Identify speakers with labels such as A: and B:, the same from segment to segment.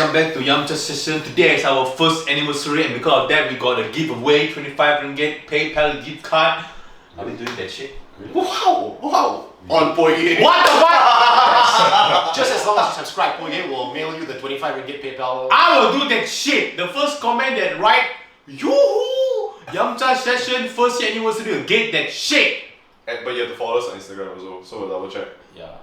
A: welcome back to Yamcha Session. Today is our first anniversary and because of that we got a giveaway, 25 ringgit PayPal gift card. Are we doing that shit?
B: Wow! On Poye.
A: What the fuck?
C: Just as long as you subscribe, Poye will mail you the 25 ringgit PayPal.
A: I will do that shit. The first comment that write, yoo-hoo! Yamcha Session first year anniversary will get that shit.
B: But you have to follow us on Instagram also, so we'll double check.
A: Yeah.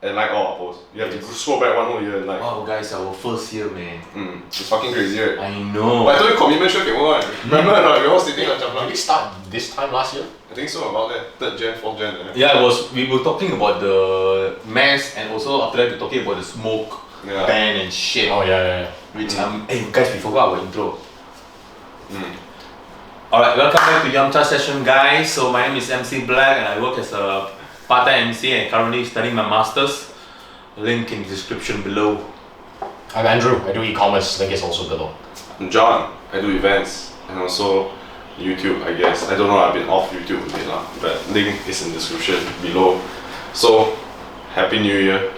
B: And like all our posts. You have to scroll back one whole year and like.
A: Wow guys, our first year man.
B: It's fucking crazy, right?
A: I know.
B: But I told you commitment sure can work. Remember or not? We were all sitting on
C: Did
B: Chapla.
C: we start this time last year?
B: I think so, about that. 3rd Jan, 4th Jan.
A: Yeah, we were talking about the mask and also after that we were talking about the smoke ban and shit.
C: Oh yeah.
A: Which hey guys, we forgot our intro. Alright, welcome back to Yamcha Session guys. So my name is MC Black and I work as a part-time MC and currently studying my masters. Link in the description below.
C: I'm Andrew, I do e-commerce, link is also below.
B: I'm John. I do events and also YouTube, I guess. I don't know, I've been off YouTube a bit lah, but link is in the description below. So, Happy New Year.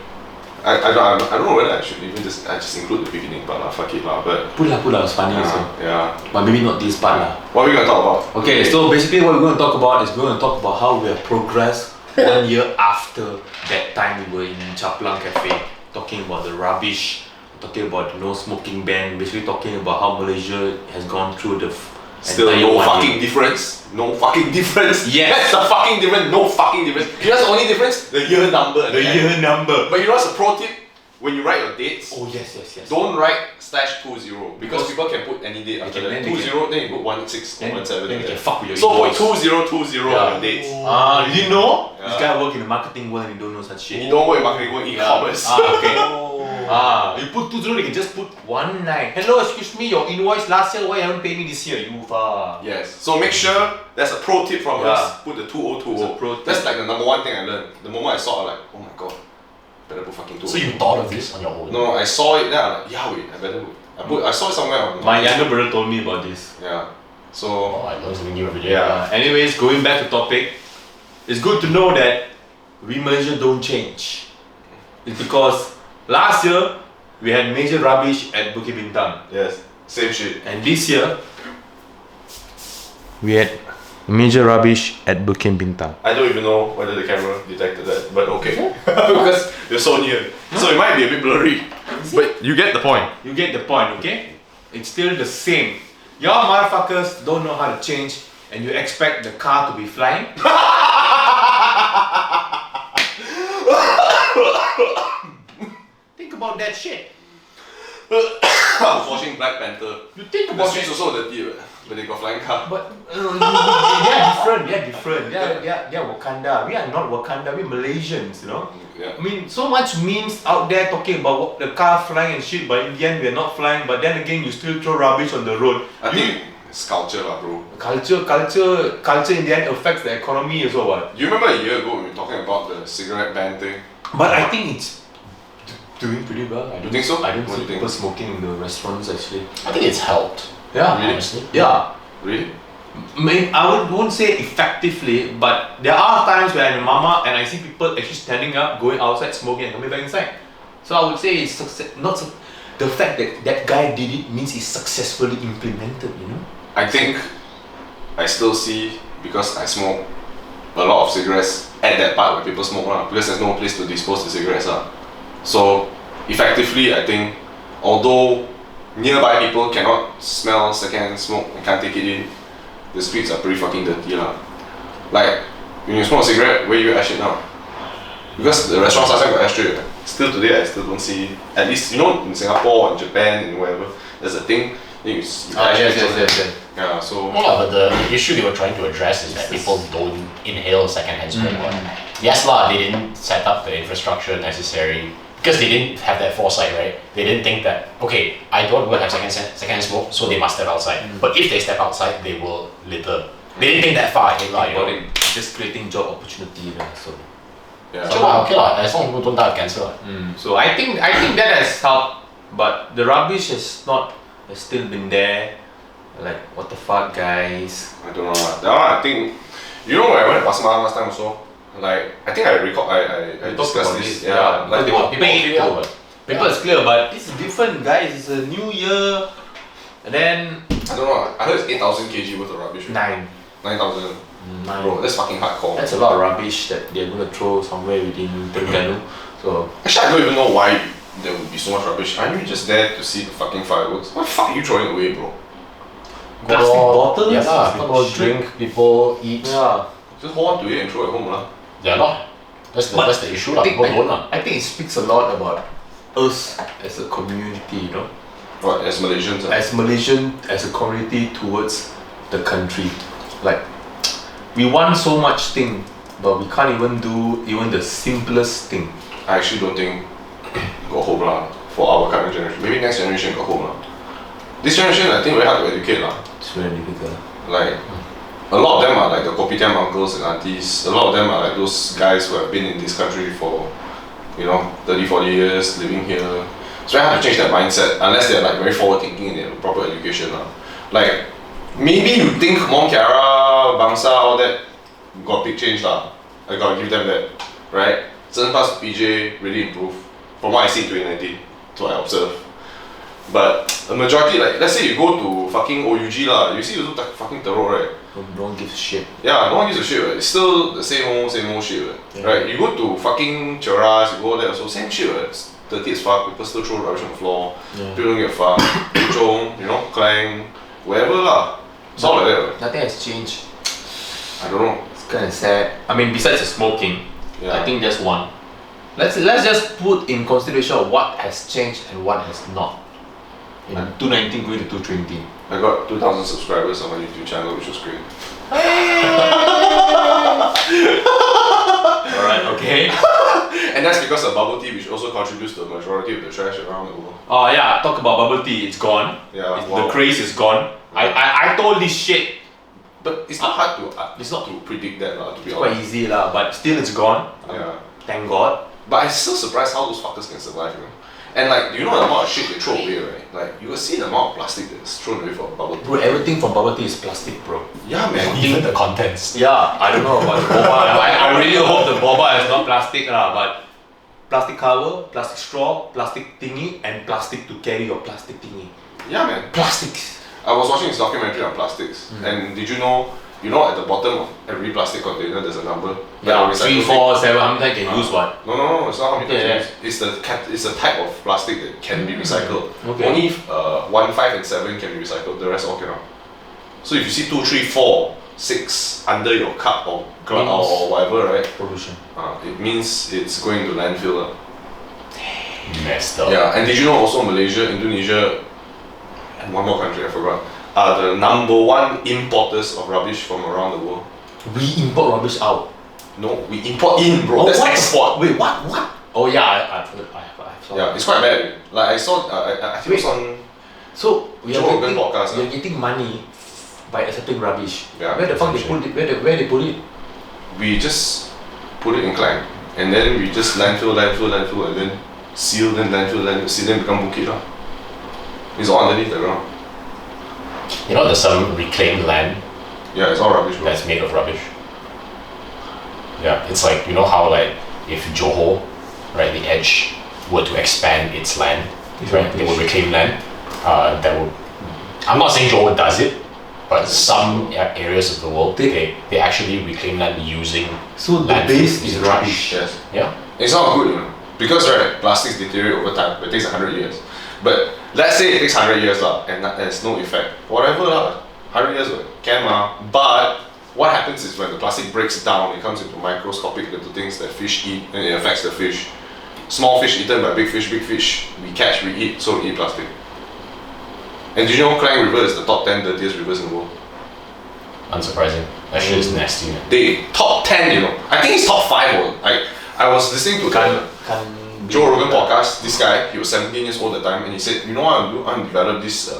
B: I don't know whether I should even just include the beginning part lah, fuck it lah, but
A: Put lah, it's funny also.
B: Yeah.
A: But maybe not this part lah.
B: What are we gonna talk about?
A: Okay, so basically what we're going to talk about is we're going to talk about how we have progressed 1 year after that time we were in Chaplang Cafe talking about the rubbish, talking about the no smoking ban, basically talking about how Malaysia has gone through the
B: Still
A: entire
B: no
A: 1
B: fucking
A: year.
B: difference. No fucking difference.
A: Yes.
B: That's the fucking difference. No fucking difference. You know what's the only difference? The year number. at
A: The
B: the end.
A: year number.
B: But you know what's a pro tip? When you write your dates,
A: Oh yes.
B: don't write /20 because people can put any date after that. 20, then you put 16 or 17.
A: Then you can fuck with your
B: So put
A: invoice.
B: 2020 on your dates.
A: You didn't know?
B: Yeah.
A: This guy work in the marketing world and he don't know such shit.
B: You don't work in marketing, work in e-commerce.
A: Okay. You put 20, you can just put 19. Hello, excuse me, your invoice last year, why you haven't paid me this year? You fuck.
B: Yes. So make sure that's a pro tip from us. Put the 2020.
A: It's a pro tip.
B: That's like the number one thing I learned. The moment I saw it, I'm like, oh my god, better put fucking 20.
C: So you thought of this on your own?
B: No, I saw it. Then I'm like, yeah, wait, I better put. I saw it somewhere. On
A: My younger brother told me about this.
B: Yeah. So.
C: Oh, I learned something new every day.
B: Yeah.
A: Anyways, going back to topic, it's good to know that we Malaysia don't change. It's because last year we had major rubbish at Bukit Bintang,
B: Yes. Same shit.
A: and this year we had major rubbish at Bukit Bintang.
B: I don't even know whether the camera detected that, but okay. Because you're so near. So it might be a bit blurry. But you get the point.
A: You get the point, okay? It's still the same. Y'all motherfuckers don't know how to change, and you expect the car to be flying? Think about that shit.
B: I was watching Black Panther.
A: You think
B: The
A: about
B: streets
A: that.
B: also dirty, but they got flying car.
A: But they're different. They're Wakanda. We are not Wakanda. We're Malaysians, you know.
B: Yeah.
A: I mean, so much memes out there talking about the car flying and shit, but in the end we're not flying. But then again, you still throw rubbish on the road.
B: I think it's culture lah, bro.
A: Culture in the end affects the economy as well. What?
B: Do you remember a year ago when we were talking about the cigarette ban thing?
A: But I think it's doing pretty well. I
B: You think so?
A: I don't
B: What do
A: see
B: you think?
A: people smoking in the restaurants actually.
C: I think it's helped.
A: Yeah,
B: Really?
C: Honestly.
A: yeah.
B: Really?
A: I won't say effectively, but there are times where I'm a mama and I see people actually standing up, going outside, smoking, and coming back inside. So I would say it's the fact that that guy did it means it's successfully implemented. You know.
B: I think I still see, because I smoke a lot of cigarettes at that part where people smoke lah, because there's no place to dispose the cigarettes lah. So effectively, I think although nearby people cannot smell secondhand smoke and can't take it in, the streets are pretty fucking dirty lah. Like when you smoke a cigarette, where you ash it now? Because the restaurants last time got ashtray. Still today, I still don't see. At least you know in Singapore or in Japan and wherever, there's a thing. Then you ash it on there. Yeah. So.
C: No, but the issue they were trying to address is that people don't inhale secondhand smoke. Yes lah, they didn't set up the infrastructure necessary because they didn't have that foresight, right? They didn't think that, okay, I don't want to have secondhand smoke, so they must step outside. But if they step outside, they will litter. They didn't think that far ahead lah, you know.
A: Just creating job opportunity lah. So.
B: Yeah.
C: So okay lah, as long as people don't die of cancer.
A: So I think that has helped, but the rubbish has still been there. Like what the fuck, guys?
B: I don't know lah. That one I think, you know when I went to Pasar Malam last time also, like I think I recall I
A: We talked
B: discussed
A: about
B: this.
A: this,
B: Yeah, like
A: they were paying it
C: yeah.
A: too. Paper is clear, but it's different, guys. It's a new year, and then
B: I don't know. I heard it's 8,000 kg worth of rubbish. 9,000. Bro, that's fucking hardcore.
A: That's a lot of rubbish that they're gonna throw somewhere within Terengganu. So
B: Actually, I don't even know why there would be so much rubbish. Aren't you just there to see the fucking fireworks? What the fuck are you throwing away, bro?
A: plastic bottles.
C: Yeah,
A: some
C: people
A: shit.
C: drink, people eat.
A: Yeah.
B: Just hold on to it and throw it home, lah.
C: Yeah, lah. That's the issue, lah.
A: I think,
C: People don't, lah.
A: I think it speaks a lot about us as a community, you know,
B: What, as Malaysians?
A: as Malaysian, as a community towards the country. Like, we want so much thing, but we can't even do even the simplest thing.
B: I actually don't think got hope lah for our current generation. Maybe next generation got hope lah. This generation, I think very hard to educate lah.
A: It's very difficult.
B: Like, a lot of them are like the kopitiam uncles and aunties. A lot of them are like those guys who have been in this country for, 30, 40 years, living here. It's very hard to change their mindset unless they're like very forward thinking and they have proper education lah. Like, maybe you think Mont Kiara, Bangsa, all that got big change lah. I gotta give them that, right? Certain parts of PJ really improved from what I see in 2019, to what I observe. But a majority, like, let's say you go to fucking OUG lah, you see you look like fucking terror, right?
A: No one gives a shit.
B: Yeah, no one gives a shit, right? It's still the same old shit, right?
A: Yeah.
B: Right? You go to fucking Cheras, you go there also, same shit, right? It's dirty as fuck, people still throw rubbish on the floor,
A: Yeah.
B: people don't give a fuck, Chong, Klang, wherever lah. It's all like that, right?
A: Nothing has changed.
B: I don't know.
A: It's kind of sad. I mean, besides the smoking,
B: Yeah.
A: I think just one. Let's just put in consideration of what has changed and what has not. In 2019 going to 2020.
B: I got 2,000 subscribers on my YouTube channel, which was great.
A: Alright, okay.
B: And that's because of bubble tea, which also contributes to the majority of the trash around the world.
A: Oh yeah, talk about bubble tea, it's gone.
B: Yeah,
A: The
B: wow.
A: craze is gone. I told this shit.
B: But it's not hard to
A: It's not
B: to predict that lah, to be
A: It's quite
B: honest.
A: easy lah, but still it's gone.
B: Yeah.
A: Thank God.
B: But I'm still surprised how those fuckers can survive, And like, you know the amount of shit they throw away, right? Like, you will see the amount of plastic that's thrown away for bubble tea.
A: Bro, everything from bubble tea is plastic, bro.
B: Yeah, man.
C: Even the contents.
A: Yeah, I don't know about the boba. I really hope the boba is not plastic lah, but plastic cover, plastic straw, plastic thingy, and plastic to carry your plastic thingy.
B: Yeah, man.
A: Plastics.
B: I was watching this documentary on plastics, and did you know at the bottom of every plastic container there's a number?
A: Yeah,
B: Like a
A: 3,
B: recycle
A: 4, 7, how many times can you use what?
B: No, it's not how many times
A: Yeah,
B: you use. It's the type of plastic that can be recycled.
A: Okay.
B: Only 1, 5, and 7 can be recycled. The rest all cannot. So if you see 2, 3, 4, 6 under your cup or or whatever, right?
A: Pollution.
B: It means it's going to landfill.
C: Messed up.
B: Yeah, and did you know also Malaysia, Indonesia, and one more country I forgot, are the #1 importers of rubbish from around the world.
A: We import rubbish out.
B: No, we import in, bro.
A: Oh,
B: That's
A: what?
B: export.
A: Wait, what? Oh yeah, I've saw.
B: Yeah, it's quite bad. Like I saw, I think it was on.
A: So we are
B: Joe Rogan
A: getting,
B: podcast,
A: we are getting money by accepting rubbish.
B: Yeah,
A: Where the fuck they put it? Where they put it?
B: We just put it in Klang, and then we just landfill, and then seal, then landfill, seal, then become bukit lah. It's all underneath the ground.
C: You know, there's some reclaimed land
B: Yeah, it's all rubbish, bro.
C: that's made of rubbish. Yeah, it's like, you know how like if Johor, right, the edge were to expand its land, right, they would reclaim land. That would. I'm not saying Johor does it, but some areas of the world they actually reclaim land using.
A: So the
C: landfill
A: base is
C: using trash.
A: rubbish.
B: Yes.
C: Yeah.
B: It's not good, because right, plastics deteriorate over time. It takes 100 years. But let's say it takes 100 years lah, and there's no effect. Whatever lah, 100 years can lah. But what happens is when the plastic breaks down, it comes into microscopic little things that fish eat, and it affects the fish. Small fish eaten by big fish we catch, we eat, so we eat plastic. And do you know Klang River is the top 10 dirtiest rivers in the world?
C: Unsurprising. That shit is nasty, man.
B: They top 10, I think it's top 5 or I was listening to Joe Rogan podcast. This guy, he was 17 years old at the time, and he said, you know what I'm doing? I'm developed this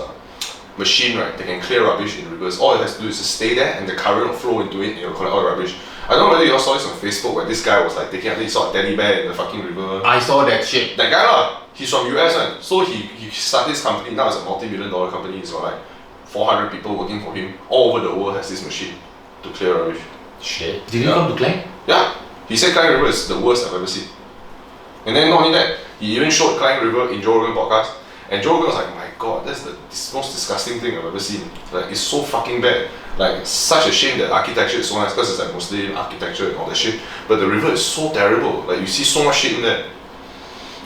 B: machine, right, that can clear rubbish in rivers. All it has to do is just stay there, and the current will flow into it, and it'll collect all the rubbish. I don't know whether you all saw this on Facebook, where this guy was like taking, I think he saw a teddy bear in the fucking river.
A: I saw that shit.
B: That guy lah, he's from US, right? So he started this company. Now it's a multi-million-dollar company. He's got like 400 people working for him. All over the world has this machine to clear rubbish.
C: Shit.
A: Did you come to Klang?
B: Yeah, he said Klang River is the worst I've ever seen. And then not only that, He even showed Klang River in Joe Rogan podcast, and Joe Rogan was like, my god, that's the most disgusting thing I've ever seen. Like, it's so fucking bad. Like, it's such a shame that architecture is so nice because it's like Muslim architecture and all that shit. But the river is so terrible. Like, you see so much shit in there.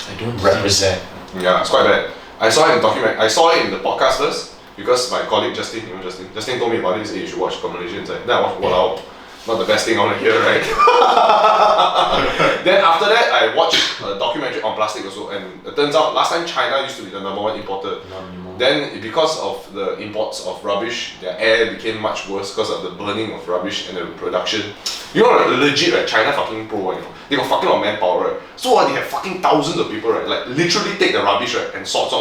C: I don't represent.
B: Yeah, it's quite bad. I saw it in the document. I saw it in the podcast first because my colleague Justin, you know Justin told me about it. He said, hey, you should watch Malaysia inside. Then I watched Walao. Not the best thing I want to hear, right? Then after that, I watched a documentary on plastic also, and it turns out last time China used to be the #1 importer.
C: Not anymore.
B: Then because of the imports of rubbish, their air became much worse because of the burning of rubbish and the production. You know, legit, right? China fucking pro, you know. They got fucking lot of manpower, right? So they have fucking thousands of people, right? Like literally take the rubbish, right, and sort.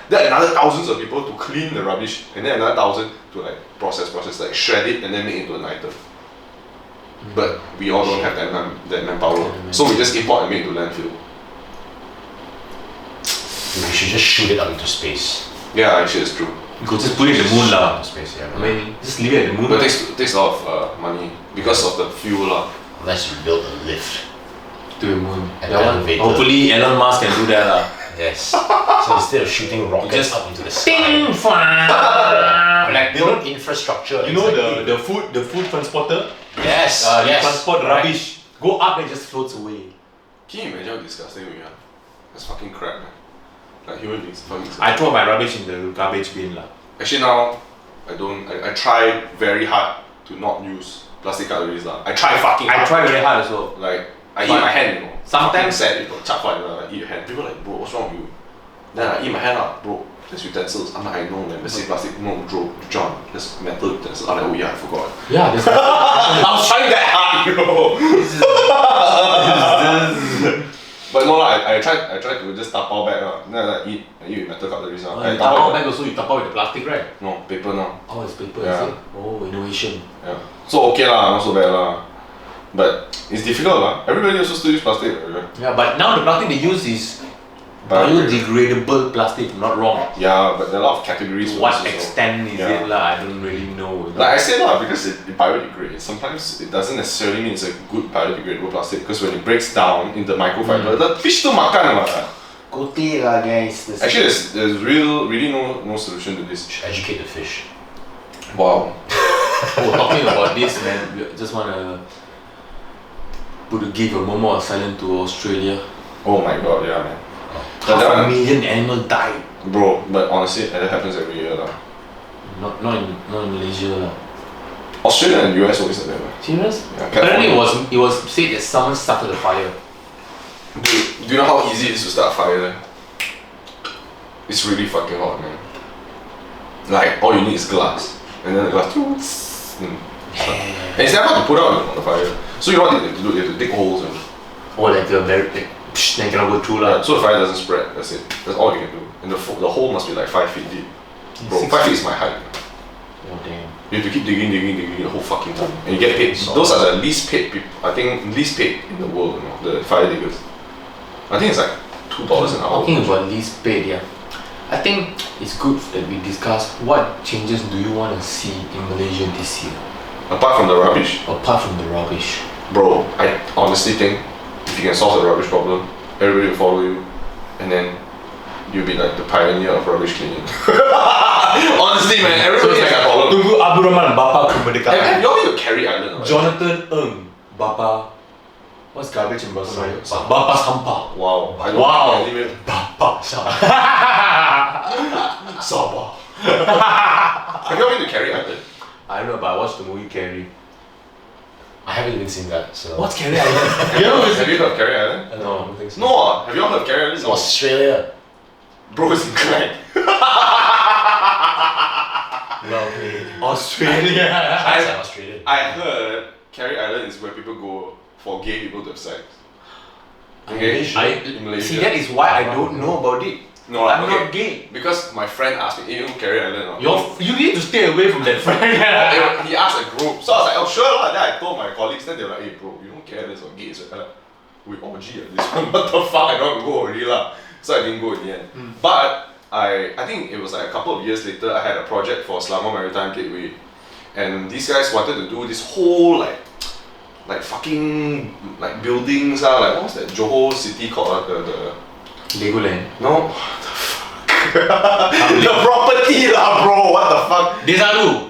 B: Then another thousands of people to clean the rubbish, and then another 1,000 to like process, like shred it and then make it into an item. But we all don't have that manpower, so we just import and make it to landfill.
C: We should just shoot it up into space.
B: Yeah, actually it's true.
A: You could just put it in the moon lah.
C: Into space, yeah.
A: I mean, just leave it at the moon.
B: But it takes a lot of money because of the fuel lah.
C: Unless you build a lift.
A: to the moon.
C: And
A: That one,
C: elevator.
A: hopefully Elon Musk can do that lah.
C: Yes. So instead of shooting rockets
A: just
C: up into the sky, like build infrastructure.
A: You know
C: exactly.
A: the food transporter?
C: Yes.
A: They
C: yes.
A: transport
C: Right.
A: rubbish, go up and just floats away.
B: Can you imagine how disgusting we are? That's fucking crap, man. Like human beings, fucking disgusting.
A: I throw my rubbish in the garbage bin lah.
B: Actually now, I try very hard to not use plastic cutleries lah. I try fucking hard.
A: I try very hard as well.
B: Like, I eat
A: But
B: my hand, you know.
A: sometimes-
B: Fucking sad people, chap fun, I eat your hand. People like, bro, what's wrong with you? Then I eat my hand up, bro, there's utensils. I'm like, I know, man, let's say plastic. No, bro, John, there's metal utensils. I'm like, oh yeah, I forgot.
A: Yeah, there's
B: I was trying that hard, you know. But no lah, I tried to just tapao back lah. Then I eat with metal cutleries lah. I
A: you tapao bag also, you tapao with the plastic, right?
B: No, paper now.
A: Oh, it's paper,
B: Yeah.
A: is it? Oh, innovation.
B: Yeah. So okay lah, not so bad lah. But it's difficult lah. Everybody also still use plastic, right?
A: Yeah, but now the plastic they use is
B: Biodegradable.
A: biodegradable plastic, not wrong.
B: Yeah, but there are a lot of categories.
A: To
B: for
A: what
B: this also.
A: extent is
B: Yeah.
A: it lah? I don't really know.
B: Like I said lah, because it biodegrades. Sometimes it doesn't necessarily mean it's a good biodegradable plastic. Because when it breaks down into microfiber, the fish still makan lah.
A: Kote lah, guys.
B: Actually, there's really no solution to this.
C: Should educate the fish.
B: Wow.
A: Oh, talking about this, man, we just wanna give a moment of silence to Australia.
B: Oh my god, yeah, man.
A: Half a million animals died.
B: Bro, but honestly, that happens every year lah.
A: Not in Malaysia lah.
B: Australia and US always like that. Man.
A: Serious?
B: Yeah,
A: Apparently
B: California.
A: it was said that someone started a fire.
B: Dude, do you know how easy it is to start a fire there? It's really fucking hot, man. Like, all you need is glass. And then the glass... And it's never hard to put out on the fire. So you know what they have to do? They have to dig holes and...
A: Or like a very then cannot go through lah.
B: So the fire doesn't spread, that's it. That's all you can do. And the hole must be like 5 feet deep. Bro, 5 feet is my height.
A: Oh damn.
B: You have to keep digging the whole fucking time. And you get paid. Those are the least paid people, I think, least paid in the world, you know, the fire diggers. I think it's like $2 an hour.
A: Talking about least paid, yeah. I think it's good that we discuss what changes do you want to see in Malaysia this year,
B: Apart from the rubbish.
A: apart from the rubbish.
B: Bro, I honestly think if you can solve the rubbish problem, everybody will follow you, and then you'll be like the pioneer of rubbish cleaning. Honestly, man, everybody has that problem.
A: Tunggu Abdul Rahman, Bapa
B: Have
A: Kemerdekaan.
B: you all been to Carry Island? Or
A: Jonathan Ng, Bapa. What's garbage in Bahasa Melayu? Bapa sampah.
B: Wow. I don't
A: Wow.
B: think anyway.
A: Bapa sampah. Sampah.
B: Have you all been to Carry Island?
A: I don't know, but I watched the movie Carrie.
C: I haven't even seen that, so.
A: What's Carrie Island?
B: Have you heard of Carry Island?
C: No, I don't think so.
B: No, have you all heard of Carry Island?
C: It's Australia.
B: Bro, it's in Klang.
A: Australia.
C: I said Australia.
B: I heard Carry Island is where people go for gay people to have sex. Okay? In Malaysia.
A: See, that is why I don't know about it.
B: No,
A: I'm
B: okay.
A: not gay.
B: Because my friend asked me, hey, you know Carry Island?
A: You need to stay away from that friend.
B: He asked a group, so I was like, oh sure lah. Then I told my colleagues, then they were like, hey bro, you don't care this or gays, right? I'm like, we orgy at this one, what the fuck, I don't want to go already lah. So I didn't go in the end. But I think it was like a couple of years later, I had a project for Selangor Maritime Gateway, and these guys wanted to do this whole like fucking like buildings like what was that Johor city called the
A: Legoland.
B: No. The property lah, bro. What the fuck?
A: Desaru.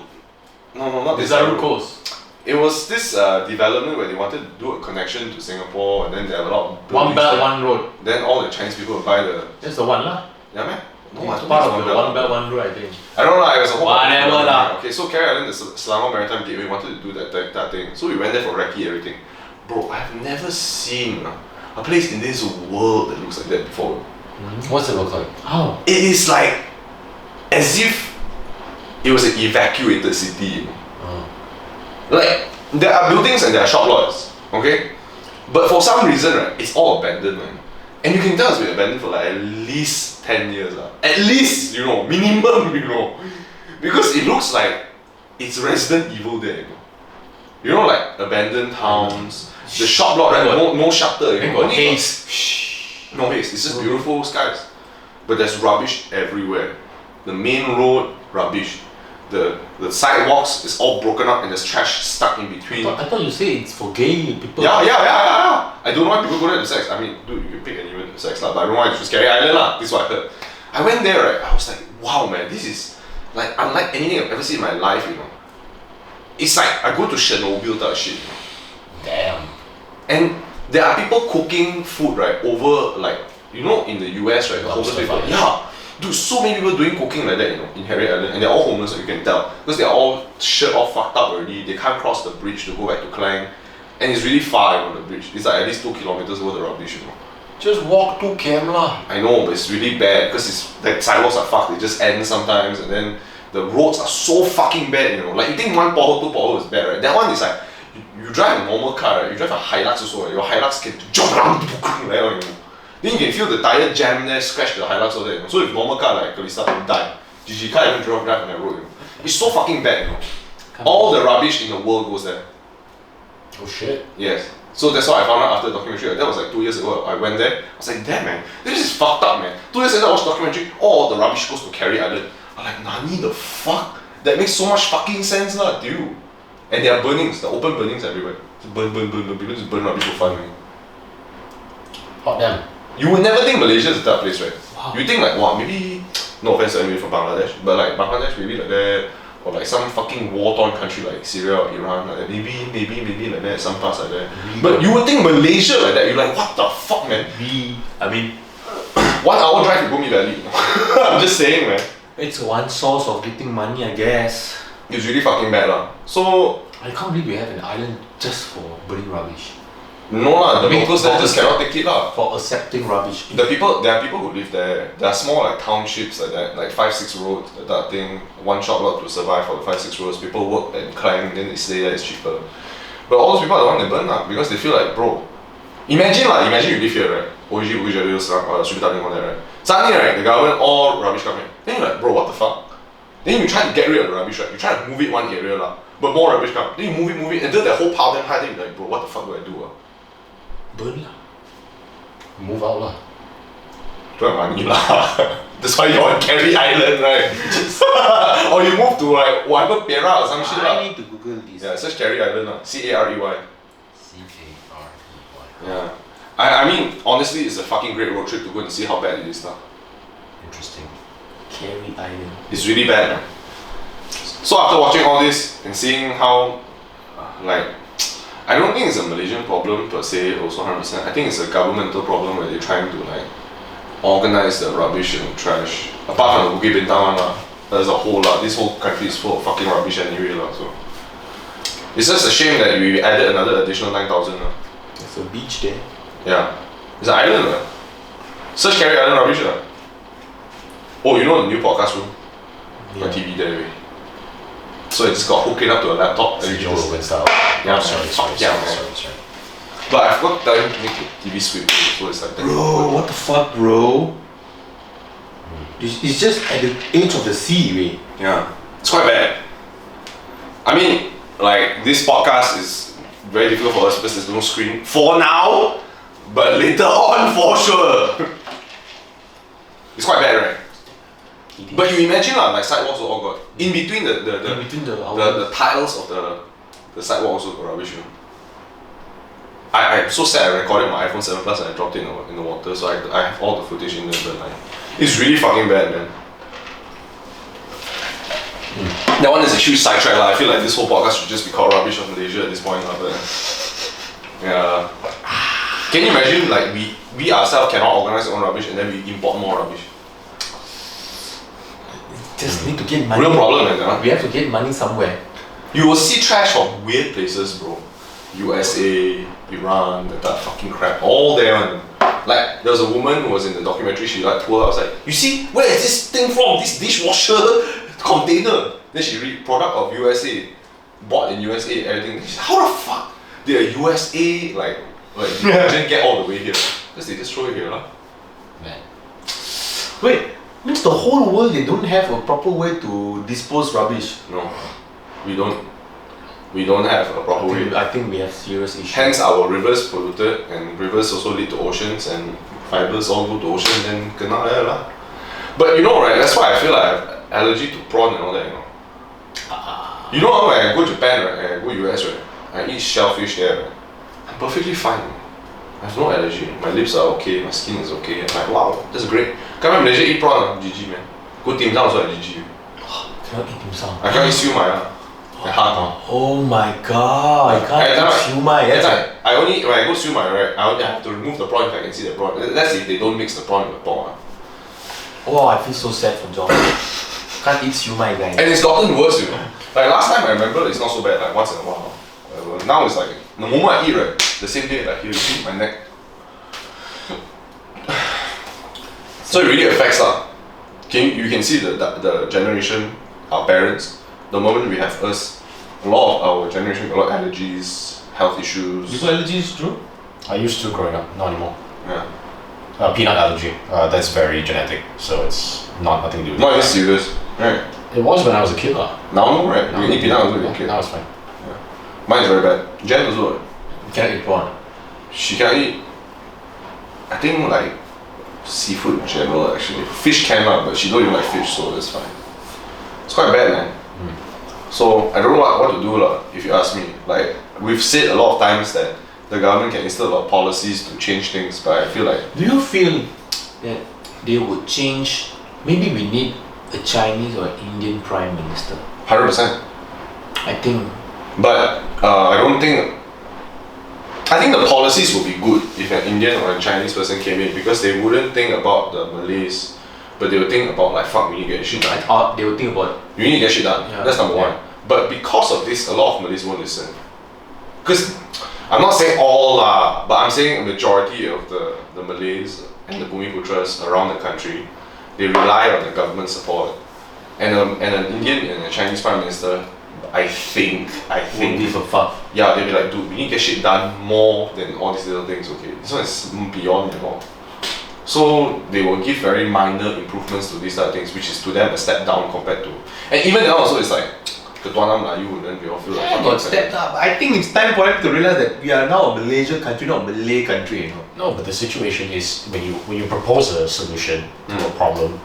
B: No, not
A: Desaru Coast.
B: It was this development where they wanted to do a connection to Singapore, and then there are a lot of
A: One
B: buildings
A: Belt,
B: there.
A: One Road.
B: Then all the Chinese people would buy the.
A: That's the one lah.
B: Yeah, man. No, I
A: It's
B: don't
A: part
B: think
A: of
B: it's
A: the One Belt, One Road, I think.
B: I don't know, it was a whole
A: Whatever lah.
B: Okay, so Carey Island, the Selangor Maritime Gateway, wanted to do that thing. So we went there for recce, everything. Bro, I've never seen a place in this world that looks like that before.
C: What's it look like?
A: How?
B: It is like as if it was an evacuated city. Like, there are buildings and there are shop lots, okay? But for some reason, right, it's all abandoned, man. And you can tell it's been abandoned for like at least 10 years. At least, minimum, Because it looks like it's Resident Evil there, You know, like abandoned towns, the shop lot, right? No shutter.
A: got haze.
B: No haze, it's just beautiful skies. But there's rubbish everywhere. The main road, rubbish. The sidewalks is all broken up and there's trash stuck in between.
A: I thought you said it's for gay people.
B: Yeah. I don't know why people go there to sex. I mean, dude, you can pick anyone to sex, but I don't know why it's Scary Island, This is what I heard. I went there, right? I was like, wow, man, this is like unlike anything I've ever seen in my life, It's like I go to Chernobyl type of shit.
C: Damn.
B: And there are people cooking food, right, over like, in the US, right, the homeless
C: Dumpster
B: people.
C: fire.
B: Yeah. Dude, so many people doing cooking like that, in Harry Island, and they're all homeless, you can tell. Because they're all shirt all fucked up already, they can't cross the bridge to go back to Klang. And it's really far, the bridge. It's like at least 2 kilometers over the rubbish,
C: Just walk to Cam lah.
B: I know, but it's really bad because it's like sidewalks are fucked, they just end sometimes, and then the roads are so fucking bad, Like you think 1 pothole, 2 pothole is bad, right? That one is like, you drive a normal car, right? You drive a Hilux also, right? Your Hilux can jump around, like, Then you can feel the tire jam there, scratch the Hilux all that, So if normal car like Kalista will die. GG can't even drive on that road, It's so fucking bad, All the rubbish in the world goes there.
C: Oh shit.
B: Yes. So that's why I found out after the documentary. That was like 2 years ago. I went there. I was like, damn, man, this is fucked up, man. 2 years later, I watched the documentary. All the rubbish goes to Carey Island. I'm like, Nani, the fuck? That makes so much fucking sense, dude. And there are burnings, the open burnings everywhere. Burn. People just burn rubbish for fun, man.
C: Hot damn.
B: You would never think Malaysia is a tough place, right?
A: Wow.
B: You think like, wow, maybe, no offense to anybody from Bangladesh, but like Bangladesh maybe like that, or like some fucking war-torn country like Syria or Iran, like that. Maybe like that, some parts like that. But you would think Malaysia like that, you're like, what the fuck, man? 1 hour drive to Bumi Valley. I'm just saying, man.
A: It's one source of getting money, I guess.
B: It's really fucking bad, So,
A: I can't believe we have an island just for burning rubbish.
B: no lah, the
A: I mean,
B: locals there just cannot take it lah.
A: For accepting rubbish.
B: There are people who live there. There are small like townships like that, like 5-6 roads, that thing. One shop lot to survive for the 5-6 roads. People work and climb, then they stay there. It's cheaper. But all those people are the one that burn lah, because they feel like, bro. Imagine you live here, right? OG, Subitabing, all that, right? Suddenly, right, the government all rubbish coming. Then you're like, bro, what the fuck? Then you try to get rid of the rubbish, right? You try to move it one area lah, but more rubbish come. Then you move it, until that whole pile damn high. Then you're like, bro, what the fuck do I do?
A: Burn lah.
C: Move out lah.
B: Don't have money lah. That's why you're on Carey Island, right? Or you move to like whatever Perak or some shit lah.
A: I need to Google this.
B: Yeah, search Carey Island lah. C-A-R-E-Y.
C: C-A-R-E-Y.
B: Yeah. I mean, honestly, it's a fucking great road trip to go and see how bad it is now.
C: Interesting.
A: Carey Island.
B: It's really bad, man. So after watching all this and seeing how, I don't think it's a Malaysian problem per se, also 100%. I think it's a governmental problem where they're trying to organize the rubbish and trash. Apart from the Bukit Bintang one lah, there's a whole lot. This whole country is full of fucking rubbish anyway lah. So it's just a shame that we added another additional 9,000 lah.
A: There's a beach there.
B: Yeah, it's an island lah. Search Carey Island rubbish lah. Oh, you know the new podcast room?
A: Yeah.
B: On TV there already. So it just got hooked up to a laptop. And you
C: Joe
B: just,
C: Rogan style.
B: Yeah,
C: sorry.
B: man. But I forgot to tell him to make the TV sweep, so it's like that.
A: Bro, what the fuck, bro? It's just at the edge of the sea, wait.
B: Yeah, it's quite bad. I mean, this podcast is very difficult for us because there's no screen for now, but later on for sure. It's quite bad, right? But you imagine sidewalks are all got in between the tiles of the sidewalk also got rubbish. I I'm so sad. I recorded my iPhone 7 Plus and I dropped it in the water, so I have all the footage in there. But like, it's really fucking bad, man. That one is a huge sidetrack. I feel like this whole podcast should just be called Rubbish of Malaysia at this point. But yeah. Can you imagine, like, we ourselves cannot organize our own rubbish and then we import more rubbish?
A: Just need to get money.
B: Real problem, man.
A: We have to get money somewhere.
B: You will see trash from weird places, bro. USA, Iran, that fucking crap, all there, man. Like, there was a woman who was in the documentary, she like told us, like, you see, where is this thing from? This dishwasher container. Then she read, product of USA, bought in USA, everything. She's like, how the fuck did a USA, like didn't get all the way here? Because they just throw it here, lah.
C: Man.
A: Wait, means the whole world they don't have a proper way to dispose rubbish.
B: No, we don't. We don't have a proper way.
A: I think we have serious issues.
B: Hence our rivers polluted, and rivers also lead to oceans, and fibers all go to ocean, then kena there lah. But you know, right, that's why I feel like I have allergy to prawn and all that, you know. You know, when I go Japan, right, and I go US, right, I eat shellfish there, right, I'm perfectly fine. I have no allergy. My lips are okay, my skin is okay. I'm like, wow, that's great. Come to Malaysia, eat prawn, GG, man. Go dim sum also, GG.
A: Cannot eat dim sum.
B: I can't eat siu mai.
A: Oh my god, I can't eat siu mai.
B: I only, when I go siu mai, right, I only have to remove the prawn if I can see the prawn. That's if they don't mix the prawn with the pork.
A: Oh, I feel so sad for John. Can't eat siu mai, guys.
B: And it's gotten worse, you know. Like last time I remember it's not so bad, like once in a while. Whatever. Now it's like, the moment I eat, right, the same day, like here, you see my neck. So it really affects lah. You can see the generation, our parents, the moment we have us, a lot of our generation, a lot of allergies, health issues.
A: You got allergies, Drew?
C: I used to growing up, not anymore.
B: Yeah.
C: Peanut allergy. That's very genetic, so it's nothing to do with
B: Not
C: it.
B: even serious, right?
C: It was when I was a kid, lah.
B: Now no, right? You eat peanut also when you're a kid.
C: Now it's fine.
B: Yeah. Mine is very bad. Jen also.
A: You cannot eat prawn.
B: She can eat, I think like seafood in general actually. Fish can lah, but she don't even like fish, so that's fine. It's quite bad, man. So I don't know what to do lah, if you ask me. Like, we've said a lot of times that the government can instill a lot of policies to change things, but I feel like...
A: Do you feel that they would change, maybe we need a Chinese or Indian Prime Minister?
B: 100%.
A: I think.
B: But I don't think... I think the policies would be good if an Indian or a Chinese person came in, because they wouldn't think about the Malays, but they would think about like, fuck, we need to get shit done.
A: They would think about...
B: You need to get shit done.
A: Yeah.
B: That's number one. But because of this, a lot of Malays won't listen. Because I'm not saying all lah, but I'm saying a majority of the Malays and the Bumiputras around the country, they rely on the government support. And an Indian and a Chinese Prime Minister, I think
A: won't give a fuck.
B: yeah, they'll be like, dude, we need to get shit done more than all these little things, okay? This one is beyond it all. So they will give very minor improvements to these type of things, which is to them a step down compared to... And even now also it's like, Ketuan Melayu, then we all feel like...
A: Yeah, got stepped up. I think it's time for them to realize that we are now a Malaysian country, not a Malay country, you know.
C: No, but the situation is when you propose a solution to a problem,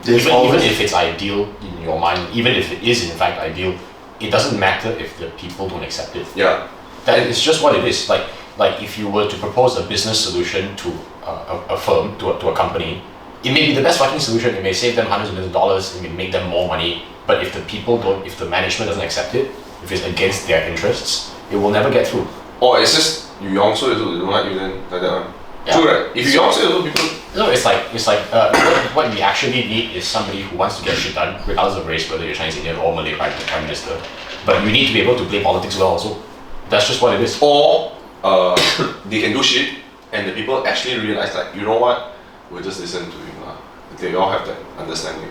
C: even if it's ideal in your mind, even if it is in fact ideal, it doesn't matter if the people don't accept it.
B: Yeah.
C: That is just what it is. Like if you were to propose a business solution to a firm, to a company, it may be the best fucking solution. It may save them hundreds of millions of dollars. It may make them more money. But if the people don't, if the management doesn't accept it, if it's against their interests, it will never get through.
B: Or it's just you young so they don't like you, then like that one.
C: Yeah.
B: True, right? If you young so people...
C: No, it's like what we actually need is somebody who wants to get shit done, regardless of race, whether you're Chinese, Indian, or Malay Prime Minister. But you need to be able to play politics well also. That's just what it is.
B: Or they can do shit and the people actually realize like, you know what? We'll just listen to him lah. They all have that understanding.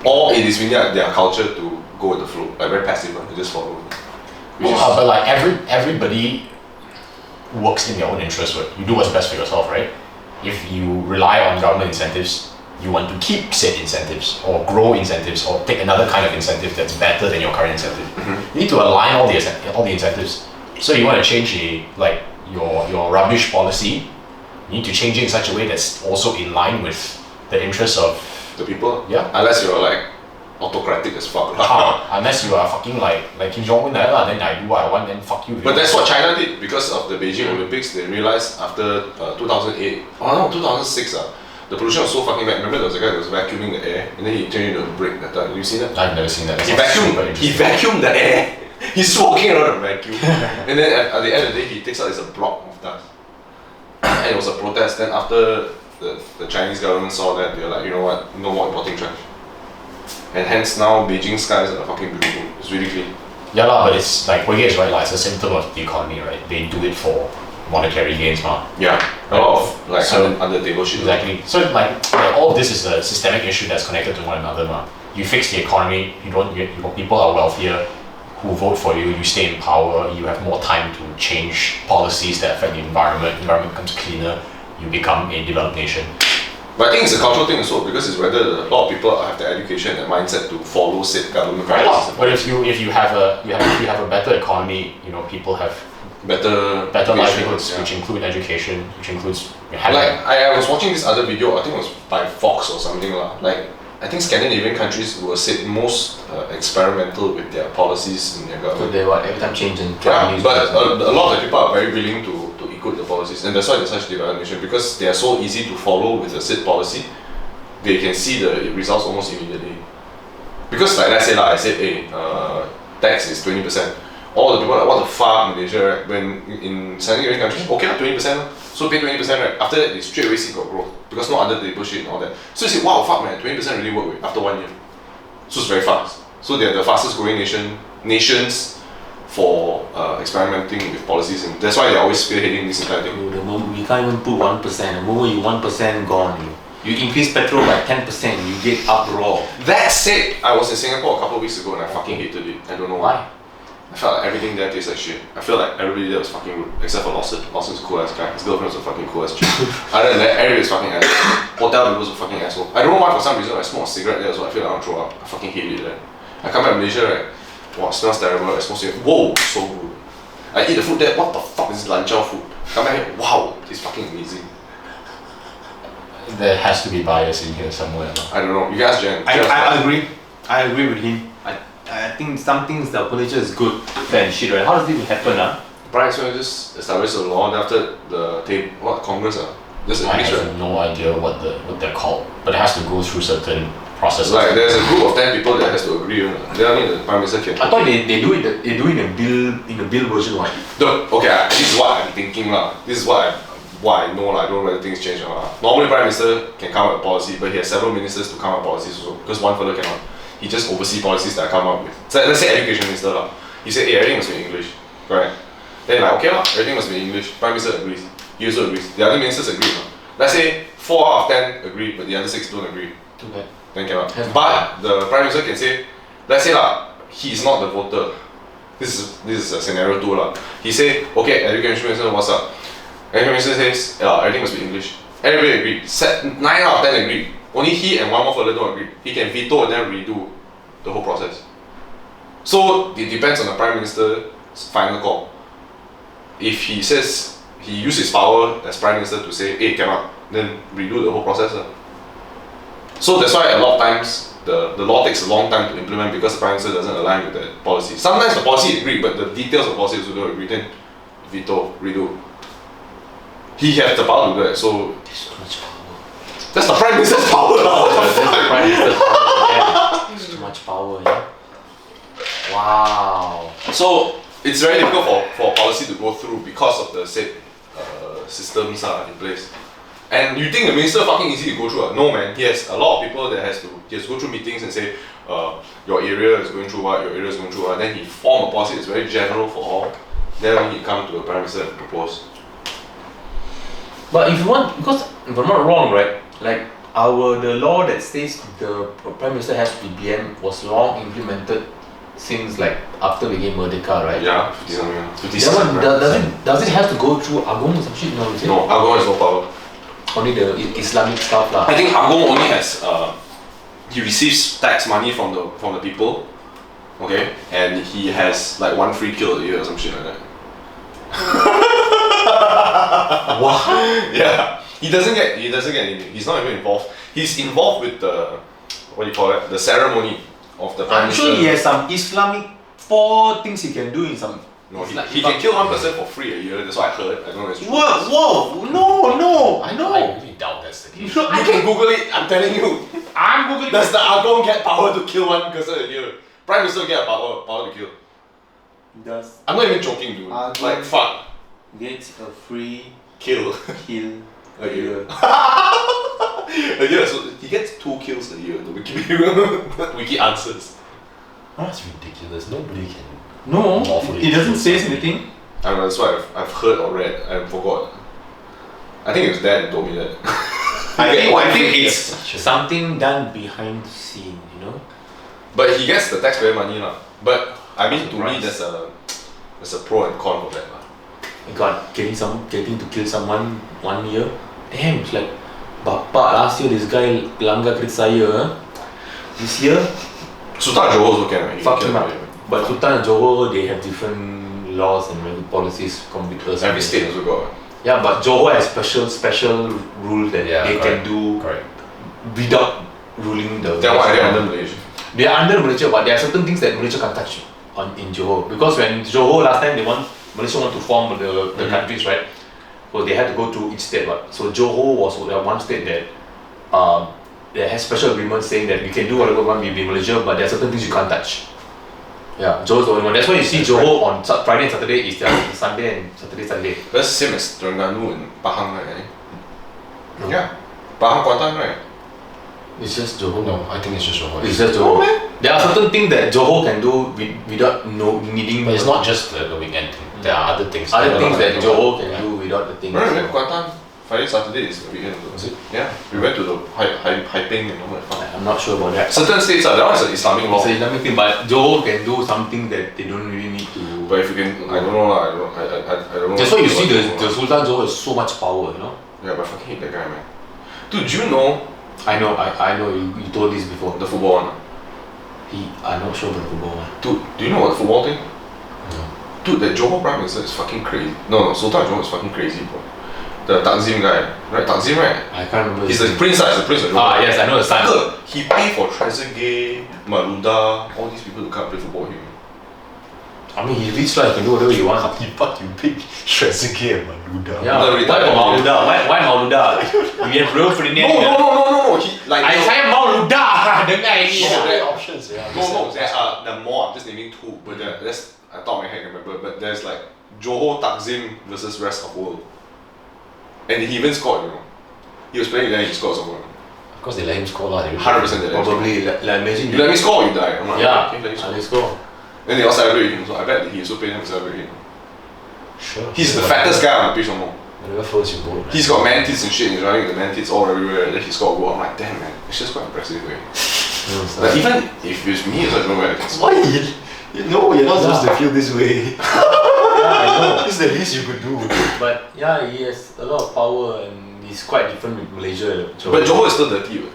B: Or it is really their culture to go with the flow, like very passive, they just follow.
C: But like everybody works in their own interest. Right? You do what's best for yourself, right? If you rely on government incentives, you want to keep said incentives or grow incentives or take another kind of incentive that's better than your current incentive. Mm-hmm. You need to align all the incentives. So you want to change your rubbish policy, you need to change it in such a way that's also in line with the interests of
B: the people.
C: Yeah.
B: Unless you're like autocratic as fuck.
C: Unless you are fucking like Kim Jong Un, then I do what I want, then fuck you.
B: But that's what China did because of the Beijing Olympics. They realized after 2008, oh no, 2006, the pollution was so fucking bad. Remember there was a guy that was vacuuming the air and then he turned into a brick that time. You seen that?
C: I've never seen that.
B: He vacuumed the air. He's walking around a vacuum. And then at the end of the day, he takes out as a block of dust. And it was a protest. Then after the Chinese government saw that, they were like, you know what, no more importing trash. And hence now Beijing skies are fucking beautiful. It's really clean.
C: Yeah lah, but it's like what is right, like it's a symptom of the economy, right? They do it for monetary gains, ma.
B: Yeah, a lot of like under table shit.
C: Exactly. So like all of this is a systemic issue that's connected to one another, ma. You fix the economy, people are wealthier, who vote for you, you stay in power, you have more time to change policies that affect the environment becomes cleaner, you become a developed nation.
B: But I think it's a cultural thing also because it's whether a lot of people have the education and mindset to follow said government practices.
C: But if you have a better economy, people have
B: better
C: livelihoods,
B: yeah.
C: which include education, which includes
B: like I was watching this other video, I think it was by Fox or something like I think Scandinavian countries were said most experimental with their policies in their government.
A: So they every time changing.
B: Yeah, but a lot of the people are very willing to equate the policies, and that's why they're such a developed nation because they are so easy to follow with a said policy. They can see the results almost immediately. Because like let's say I said, hey, tax is 20%. All the people are like, what the fuck, Malaysia, right? When in Scandinavian countries, okay, 20%, so pay 20%, right? After that, they straight away see got growth because no under table shit and all that. So you say, wow, fuck man, 20% really work with after 1 year. So it's very fast. So they're the fastest growing nations for experimenting with policies, and that's why they're always spearheading this entire thing.
A: The moment we can't even put 1%. The moment you 1% gone, you increase petrol by 10%, you get uproar.
B: That said, I was in Singapore a couple of weeks ago and I fucking hated it. I don't know why. I felt like everything there tastes like shit. I feel like everybody there was fucking rude, except for Lawson. Lawson's a cool ass guy. His girlfriend was a fucking cool ass chick. Other than that, everybody was fucking asshole. Hotel people was a fucking asshole. I don't know why, for some reason, I smoked a cigarette there, so I feel like I want to throw up. I fucking hate it there. I come back to Malaysia, right? Wow, it smells terrible. I smoke cigarette. Whoa, so good. I eat the food there. What the fuck is this luncheon food? Come back here. Wow, it's fucking amazing.
C: There has to be bias in here somewhere. No?
B: I don't know. You guys, Jen.
A: I agree. I agree with him. I think some things the policy is good, fair and shit, right? How does it happen,
B: Prime Minister just established a law, and after the Congress, just
C: I
B: agrees,
C: have
B: right?
C: no idea what they're called, but it has to go through certain processes.
B: Like there's a group of 10 people that has to agree. Then I mean the Prime Minister can.
A: I thought they do it in a bill version, right?
B: Okay, this is what I'm thinking lah. This is what I know lah. I don't know whether things change or not. Normally Prime Minister can come up with policy, but he has several ministers to come up with policies also because one fellow cannot. He just oversees policies that I come up with. So let's say Education Minister lah. He said, hey, everything must be in English, right? Then like, okay lah, everything must be in English. Prime Minister agrees. He also agrees. The other ministers agree. Let's say 4 out of 10 agree, but the other 6 don't agree.
A: Too bad.
B: Then cannot. But the Prime Minister can say, let's say lah, he is not the voter. This is a scenario 2 lah. He say, okay, Education Minister, what's up? Education Minister says, everything must be English. Everybody agree. 9 out of 10 agree. Only he and one more fellow don't agree. He can veto and then redo the whole process. So it depends on the Prime Minister's final call. If he says he uses his power as Prime Minister to say, hey, cannot, then redo the whole process. So that's why a lot of times the law takes a long time to implement because the Prime Minister doesn't align with the policy. Sometimes the policy agree, but the details of the policy also don't agree. Then veto, redo. He has the power to do that. So that's the Prime Minister's power.
A: That's the Prime Minister's power. Yeah. It's too much power. Yeah. Wow.
B: So it's very difficult for policy to go through because of the said systems are in place. And you think the minister fucking easy to go through? No man, he has a lot of people that he has to go through meetings and say, your area is going through what, your area is going through what. Then he form a policy that's very general for all. Then when he come to the Prime Minister and propose.
A: But if you want, because if I'm not wrong, right? Like the law that says the Prime Minister has to be BM was long implemented since like after we gave Merdeka, right?
B: Yeah, 50
A: That one, does it have to go through Agong or some shit? No, is it?
B: No, Agong has no power.
A: Only the Islamic stuff lah.
B: I think Agong only has he receives tax money from the people, okay, and he has like 1 free kill a year or some shit like that.
A: What?
B: Yeah, he doesn't get anything. He's not even involved. He's involved with the what do you call it? The ceremony of the Prime
A: I'm
B: Minister.
A: sure he has some Islamic 4 things he can do in some.
B: No, he can kill one person for free a year. That's what I heard. I don't know if it's true.
A: Whoa! No! I know.
C: I really doubt that's the case.
B: You can Google it. I'm telling you.
A: I'm googling.
B: Does the Agong get power to kill one person a year? Prime Minister get power to kill.
A: Does
B: I'm not even joking, dude.
A: Agong
B: Like fuck.
A: gets a free
B: Kill.
A: kill
B: A year. A year. So he gets 2 kills a year. The Wiki answers.
C: That's ridiculous. Nobody can.
A: No,
C: Lawfully
A: it doesn't
C: kill
A: say
C: somebody.
A: anything.
B: I don't know. That's what I've heard or read. I forgot. I think it was dad who told me that.
A: I think it's
C: Such a-
A: something done behind the scene, you know.
B: But he gets the taxpayer money lah. But I mean, to me,
A: Surprise.
B: there's a pro and con for that lah.
A: My God, getting to kill someone 1 year. Damn, it's like, Bapak last year this guy langgar kereta saya. This year,
B: Sultan Johor also can, right? He
A: fuck
B: can
A: him up.
B: kill him.
A: But Sultan and Johor, they have different laws and policies computers.
B: Every state also got.
A: Yeah, but Johor has special rule that
C: Yeah,
A: they
C: correct.
A: can do
C: Correct.
A: without ruling the.
B: Then why are they under Malaysia?
A: They are under Malaysia, but there are certain things that Malaysia can't touch in Johor. Because when Johor last time Malaysia want to form the countries, right? So they had to go through each state, right? So Johor was one state that has special agreements saying that we can do whatever we want in Malaysia, but there are certain things you can't touch. Yeah, Johor's the only one. That's why you see Johor on Friday and Saturday is their Sunday and Sunday.
B: That's the same as Terengganu and Pahang, right?
A: No.
B: Yeah. Pahang Kuantan, right?
A: It's just Johor.
C: No, I think it's just Johor.
A: It's just Johor. There are certain things that Johor can do without needing.
C: But it's not just the weekend thing. There are other things.
A: Other things
B: no,
A: that
B: no,
A: Johor
B: no.
A: can do without the things.
B: Remember we went to Kuantan? Friday, Saturday is the weekend.
C: Was it?
B: Yeah. We went to the Haiping and all that fun.
A: I'm not sure about that.
B: Certain states are, that one is an Islamic law.
A: It's an Islamic thing, but Johor can do something that they don't really need to.
B: But if you can, I don't know lah. I don't know.
A: That's why you see
B: what
A: the Sultan Johor has so much power, you know.
B: Yeah, but I fucking hate that guy, man. Dude, do you know
A: I know. You told this before.
B: the football one?
A: I'm not sure about the football one.
B: Dude, do you know what the football thing?
C: No.
B: Dude, that Johor Prime Minister is fucking crazy. No, Sultan Johor is fucking crazy, bro. The Takzim guy, right? Takzim, right?
A: I can't remember.
B: He's
A: his
B: the
A: name.
B: prince, he's the prince of Johor.
A: Ah, yes, I know the son.
B: Good. He paid for Trezeguet, Maluda, all these people to come play football with him.
A: I mean, he's rich, like, he can do whatever he wants.
C: You pick Trezeguet and Maluda.
A: Yeah,
B: No,
A: why
B: retired.
A: Mauluda? Why Mauluda? We have real Ferdinand.
B: No. He like.
A: Saya Mauluda. Dengar ini.
B: No,
C: There
B: that-
C: are options. Yeah.
B: No, there are the more. I'm just naming 2, but that's I thought my head I remember. But there's like Johor Takzim versus rest of world, and he even scored. You know, he was playing there. He scored somewhere.
C: Of course, they let him score lah.
B: 100% that.
A: Probably, like imagine.
B: You let me score, you die. I'm like,
A: Yeah,
B: okay, let me score.
A: let's go.
B: Then they all celebrate with him. So I bet he also paid them to celebrate him.
C: Sure.
B: He's the fattest guy on the pitch, no more.
C: Whatever floats your boat. Man.
B: He's got man tits and shit. He's running with the man tits all everywhere. Then he scored a goal. I'm like, damn man, it's just quite impressive. Way. Like even if it's me, I don't know where I can score.
C: Why? You know you're not supposed to feel this way.
A: I know.
C: This is the least you could do.
A: But yeah, he has a lot of power and he's quite different with Malaysia.
B: But Johor is still dirty. Way.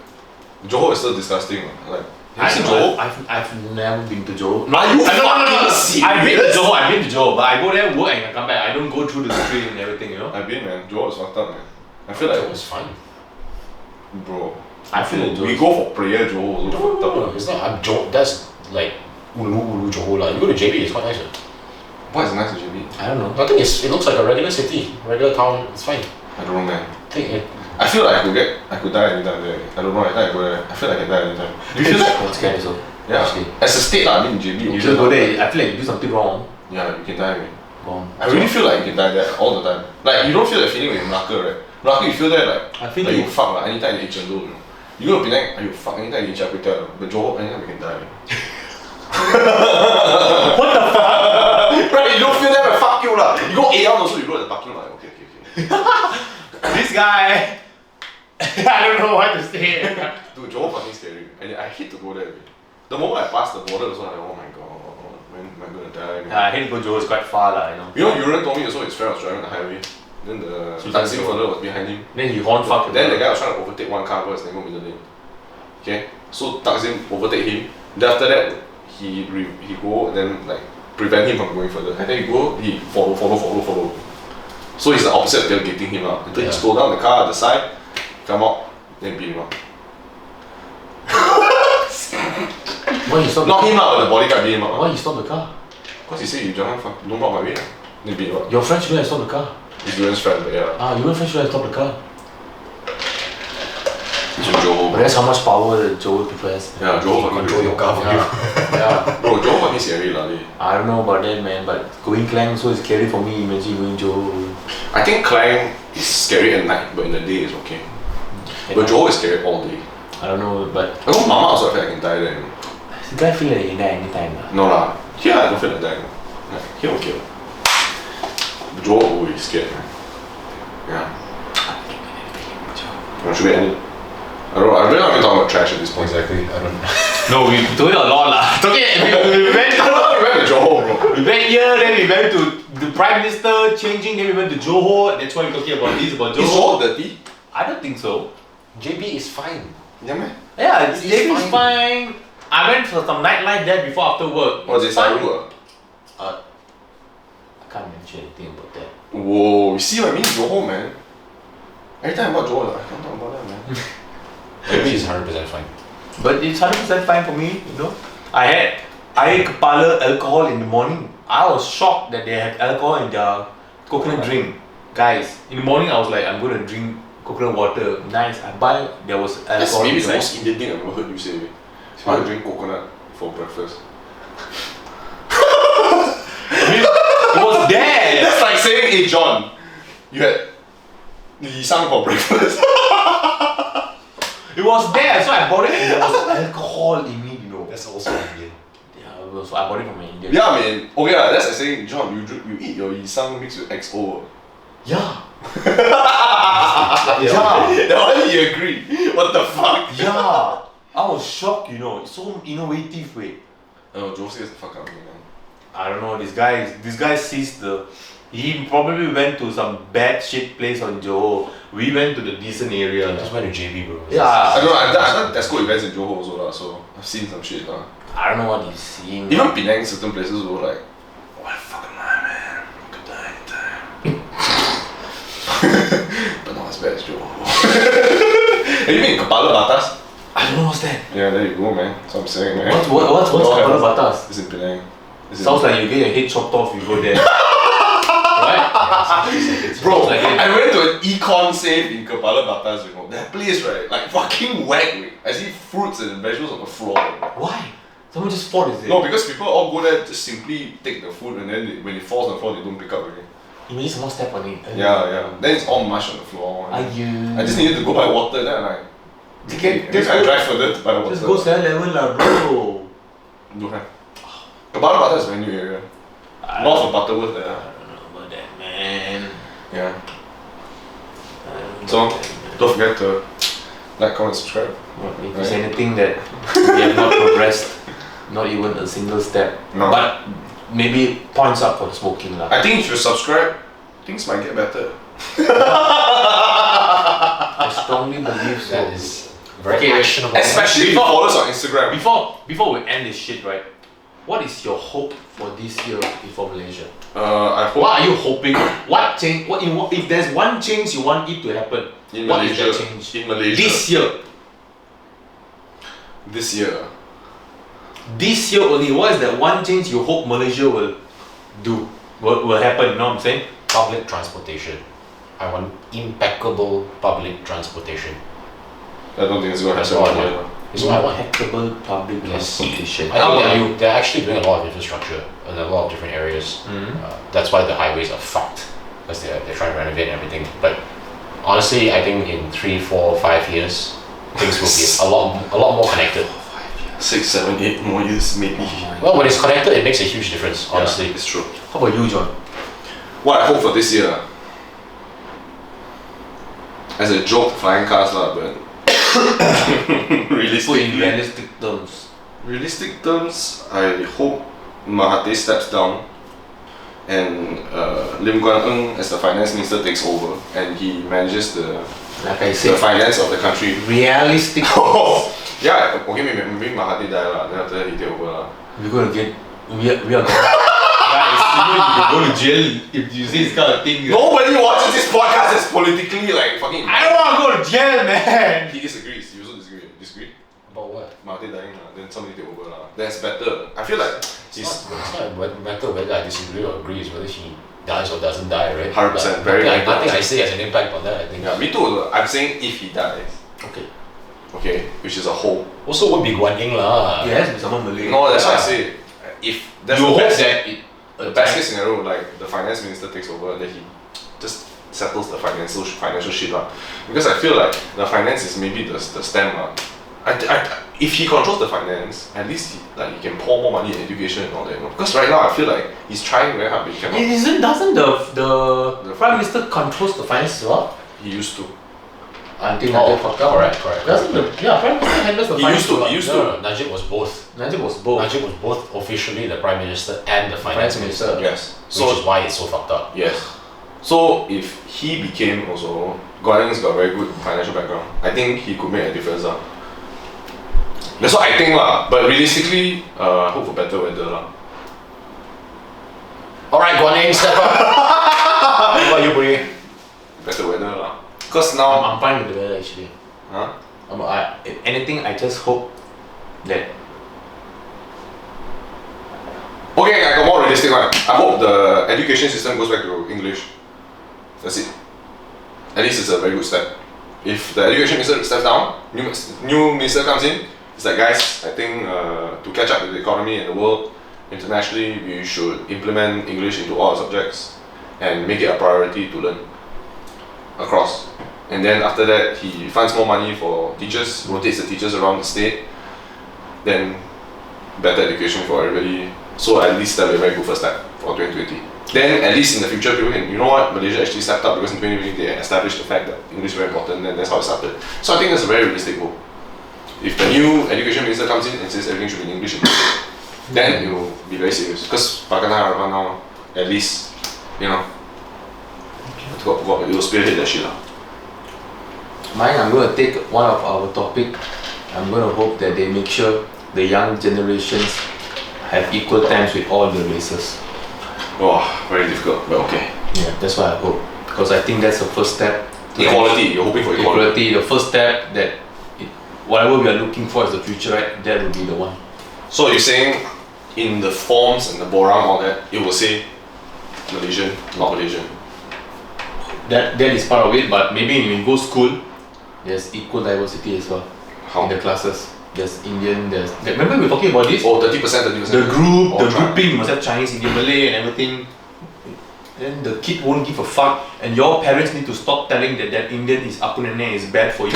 B: Johor is still disgusting. Like, have you seen Johor?
A: I've never been to Johor.
B: Are you
A: No.
B: fucking serious?
A: I've been to Johor, but I go there, work and I come back. I don't go through the street and everything, you know.
B: I've been, man. Johor is fucked up, man. I feel like
C: It was fun.
B: bro.
A: I feel like
B: we go for prayer. Johor also fucked up.
C: No, it's not. That's like Ulu Johor lah. You go to JB, it's quite nice.
B: What is nice in JB?
A: I don't know.
C: I think it looks like a regular city, regular town. It's fine.
B: I don't know, man.
C: I
B: I feel like I could die anytime there. I don't know. I think I go there. I feel like I can die anytime. Do you feel that?
A: I'm scared so.
B: Yeah.
A: Actually.
B: As a state, I mean JB.
A: You
B: okay
A: just go
B: lah.
A: there, I feel like you do something wrong.
B: Yeah, you can die. Man.
A: Wrong.
B: I really feel like you can die there all the time. Like you don't feel that feeling when you're in Malacca, right? Malacca, you feel that like
A: I feel
B: like
A: like
B: you fuck like anytime you eat chendol, you know. You go to Penang, you fuck anytime you eat char kway teow, but Johor anytime you can die.
A: What the fuck?
B: Right? You don't feel that, but fuck you lah. You go Aeon also, you go at the parking lot. Okay.
A: This guy. I don't know what to say.
B: Dude, Johor fucking scary, and I hate to go there. Man. The moment I pass the border, it's like, oh my god, when am I gonna die? Man?
A: I hate to go Johor, it's quite far lah, you know.
B: You know, Yuran told me also his friend was driving the highway. Then the taxi fella was behind him.
A: Then he horn fuck.
B: Then the guy was trying to overtake one car because they go middle lane. Okay, so Takzim overtake him. Then after that, he go and then like prevent him from going further. And then he go, he follow. So he's the opposite of tailgating him out. Until he slow down the car at the side, come out, then beat him up.
C: Why you stop?
B: Not him lah, but the bodyguard beat him up.
C: Why you stop the car?
B: Because he said you don't block my way. Then beat him up.
C: Your friend shouldn't have stopped the car.
B: He's Duran's friend, but yeah.
C: Your friend shouldn't have stopped the car.
B: He's from Johor.
C: But that's how much power the Johor people has.
B: Yeah, Johor fucking
C: control your car for you.
B: Yeah. Bro, Johor fucking scary lah.
C: I don't know about that, man, but going Klang so is scary for me. Imagine going Johor.
B: I think Klang is scary at night, but in the day it's okay. But Johor is scary all day.
C: I don't know, but
B: I know Mama also feel like I can die there.
C: the guy feel like he can die anytime.
B: No lah. Here I don't feel like dying. Like, here okay. But Johor always scared, man. Yeah. Should we end it? I don't know. I really not even talking about trash at this point.
C: Exactly, I don't know.
A: No, we doing a lot lah. We went
B: We went to Johor, bro.
A: we went here, then we went to the Prime Minister changing, then we went to Johor. That's why we're talking about this, about
B: Is
A: Johor.
B: Johor dirty?
A: I don't think so.
C: JB is fine.
B: Yeah, man.
A: Yeah,
C: It's
A: it's fine. I went for some nightlife there before after work.
B: What's it?
A: Fine.
B: Saru?
C: I can't mention anything about that.
B: Whoa, you see what I mean? Johor, man. Every time about Johor, like, I can't talk about that, man.
C: JB is 100% fine.
A: But it's 100% fine for me, you know. I had Kepala alcohol in the morning. I was shocked that they had alcohol in their coconut drink. Guys, in the morning I was like, I'm gonna drink coconut water. Nice. I buy, there was alcohol.
B: That's maybe the
A: inside.
B: most Indian thing I've ever heard you say. So I drink coconut for breakfast.
A: It was there.
B: That's like saying, hey John, you had Li Sang for breakfast.
A: It was there, so I bought it and there was alcohol in it, you know.
C: That's also Indian.
A: Yeah, so I bought it from my Indian.
B: Yeah, man. Okay, that's like saying, John, you eat your Li Sang mixed with XO.
A: Yeah.
B: Yeah. That one you agree. What the fuck?
A: Yeah. I was shocked, you know. It's so innovative, wait.
B: Oh, Josie is the fuck out of me, man.
A: I don't know, this guy sees he probably went to some bad shit place on Johor. We went to the decent area.
C: I just went to JB, bro.
A: Yeah.
B: I don't know, I've done Tesco events in Johor also lah, so I've seen some shit lah.
A: I don't know what he's seeing.
B: Even Penang, certain places were like, what the fuck am I, man? I could die anytime. But not as bad as Johor. Have you been in Kepala Batas?
A: I don't know what's that.
B: Yeah, there you go, man. That's what I'm saying, man.
A: What's Kepala Batas?
B: It's in Penang.
A: Sounds like you get your head chopped off, you go there. Right?
B: Bro,
A: Sounds like it.
B: I went to an econ save in Kepala Batas, you know. That place, right? Like fucking whack, mate. I see fruits and vegetables on the floor.
A: Why? Someone just fought, is it?
B: No, because people all go there just simply take the food and then when it falls on the floor, they don't pick up again.
A: You mean someone step on it?
B: Yeah. Then it's all mush on the floor.
A: Are you?
B: I just needed to go buy water. Then I'm like, okay,
A: Just
B: I
A: go-
B: drive further to buy water.
A: Just go 7-Eleven lah, bro.
B: Don't have. Kepala Batas is a new area. North of Butterworth there.
A: I don't know about that, man.
B: Yeah.
A: I don't know
B: So,
A: about that, man.
B: don't forget to like, comment, subscribe.
A: If there's anything that we have not progressed, not even a single step.
B: No.
A: But maybe points up for the smoking lah.
B: I think if you subscribe, things might get better.
A: I strongly believe so.
C: That is very
A: Okay,
C: actionable.
B: Especially if you follow us on Instagram.
A: Before we end this shit, right? What is your hope for this year for Malaysia?
B: I hope
A: What are you hoping? What change? If there's one change you want it to happen?
B: in
A: what is
B: Malaysia,
A: that change?
B: in Malaysia,
A: This year. This year only. What is that one change you hope Malaysia will do? Will happen? You know what I'm saying?
C: Public transportation. I want impeccable public transportation.
B: I don't think it's going to
C: That's
B: happen.
C: all I want.
A: It's what I want. Impeccable public
C: Yes.
A: transportation.
C: I think they're actually doing a lot of infrastructure in a lot of different areas. That's why the highways are fucked, because they're trying to renovate everything. But honestly, I think in 3, 4, 5 years, things will be a lot more connected.
B: 6, 7, 8 more years, maybe.
C: Well, when it's connected, it makes a huge difference. Honestly,
B: Yeah, it's true.
A: How about you, John?
B: What I hope for this year, as a joke, flying cars lah, but
A: Put in
B: realistically,
A: realistic terms.
B: realistic terms, I hope Mahathir steps down and Lim Guan Eng as the finance minister takes over and he manages the
A: Like I said,
B: finance of the country.
A: realistic.
B: Yeah, okay, maybe Mahathir die lah, then after that he take over lah.
A: We're gonna get. We are gonna. Guys, you can go to jail if you say this kind of thing.
B: Nobody watches this podcast as politically like fucking.
A: I don't wanna go to jail, man.
B: He disagrees. You also disagree. Disagree?
C: about what?
B: market dying then somebody take over That's better. I feel like
C: It's not a matter whether I disagree or agree, it's whether he dies or doesn't die, right?
B: 100%, very
C: nothing I say has an impact on that, I think.
B: Yeah, me too. I'm saying if he dies. Okay, which is a hope.
C: Also won't be Guan Ying lah.
A: It has to be someone Malay.
B: No, that's why I say if that's
A: you
B: the
A: hope
B: best,
A: that
B: the best case scenario, like the finance minister takes over and then he just settles the financial shit lah. Because I feel like the finance is maybe the stem lah. If he controls the finance, at least he can pour more money in education and all that. Because right now I feel like he's trying very hard, but he cannot.
A: Doesn't the Prime Minister controls the finance as well?
B: He used to.
A: Until Najib fucked up.
C: Correct.
A: Doesn't Prime Minister handles the finance?
B: He used to.
C: No, Najib was both.
A: Najib was both.
C: Najib was both officially the Prime Minister and the Finance Minister.
B: Yes.
C: Which is why it's so fucked up.
B: Yes. So if he became also, Guan Ying's got a very good financial background. I think he could make a difference lah. That's what I think lah. But realistically, hope for better weather lah.
C: Alright, Guan Ying, step up. What are you bringing?
B: Better weather lah. Because now,
A: I'm fine with the weather actually.
B: huh?
A: If anything, I just hope that.
B: Okay, I got more realistic one. I hope the education system goes back to English. That's it. At least it's a very good step. If the education minister steps down, new minister comes in, it's like, guys, I think to catch up with the economy and the world internationally, we should implement English into all subjects and make it a priority to learn across. And then after that, he finds more money for teachers, rotates the teachers around the state, then better education for everybody. So at least that will be a very good first step for 2020. Then at least in the future, people can, you know what, Malaysia actually stepped up because in 2020 they established the fact that English is very important, and that's how it started. So I think that's a very realistic goal. If the new education minister comes in and says everything should be in English, then it will be very serious. Because Pakatan Harapan now, at least, you know, it will spearhead that shit lah.
A: Mine, I'm going to take one of our topic. I'm going to hope that they make sure the young generations have equal times with all the races.
B: Oh, very difficult, but okay.
A: Yeah, that's what I hope. Because I think that's the first step.
B: Equality, you're hoping for equality.
A: The first step that whatever we are looking for as the future, right, that will be the one.
B: So you're saying in the forms and the borang, all that, it will say Malaysian, not Malaysian.
A: That is part of it, but maybe when you go school, there's equal diversity as well.
B: How?
A: In the classes. There's Indian, remember we were talking about this?
B: Oh, 30%.
A: The grouping, you must have Chinese, Indian, Malay and everything. Then the kid won't give a fuck, and your parents need to stop telling that Indian is apunene is bad for you.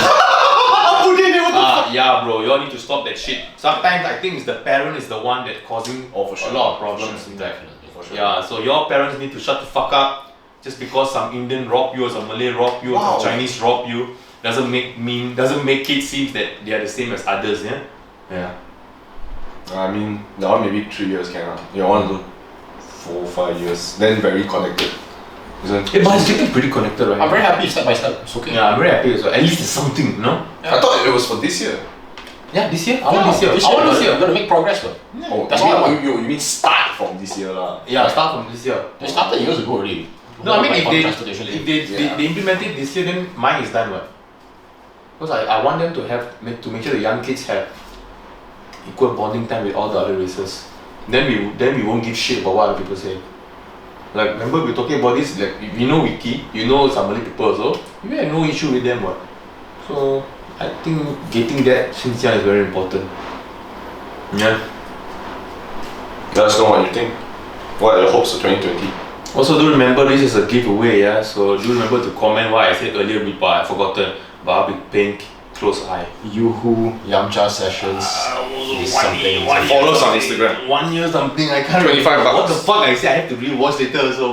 A: Yeah bro, you all need to stop that shit. Sometimes I think it's the parent is the one that causing
B: for sure.
A: a lot of problems.
B: For sure.
C: Definitely.
B: For sure.
A: Yeah, so your parents need to shut the fuck up. Just because some Indian rob you or some Malay rob you or some Chinese rob you doesn't make it seem that they are the same as others, yeah? Yeah.
B: I mean, that one maybe 3 years can. You want to do 4, 5 years, then very connected. Isn't
A: But it's getting pretty connected, right?
C: I'm very happy step by step. It's okay.
A: Yeah, I'm very happy as well. At least there's something, no?
B: I thought it was for this year.
A: Yeah, this year? I want this year.
C: We're gonna make progress, though.
B: Oh,
C: That's all I want.
B: you mean start from this year lah.
A: Yeah, start from this year.
C: They started years ago already.
A: No, I mean
C: Transportation
A: if
C: lane.
A: they implement it this year, then mine is done, what? Because I want them to make sure the young kids have equal bonding time with all the other races. Then we won't give shit about what other people say. Like, remember we were talking about this, like, you know Wiki, you know some Malay people also, you have no issue with them, what? So I think getting that since young is very important. Yeah.
B: Let us know what you think. What are your hopes for 2020?
A: Also, do remember this is a giveaway, yeah. So do remember to comment what I said earlier, but I've forgotten. But I'll be paying close eye.
C: Yoo-hoo, Yamcha sessions, is something.
B: Follow us on Instagram.
A: 1 year something, I can't
B: 25
A: remember. What
B: bucks.
A: the fuck I said, I have to rewatch later also.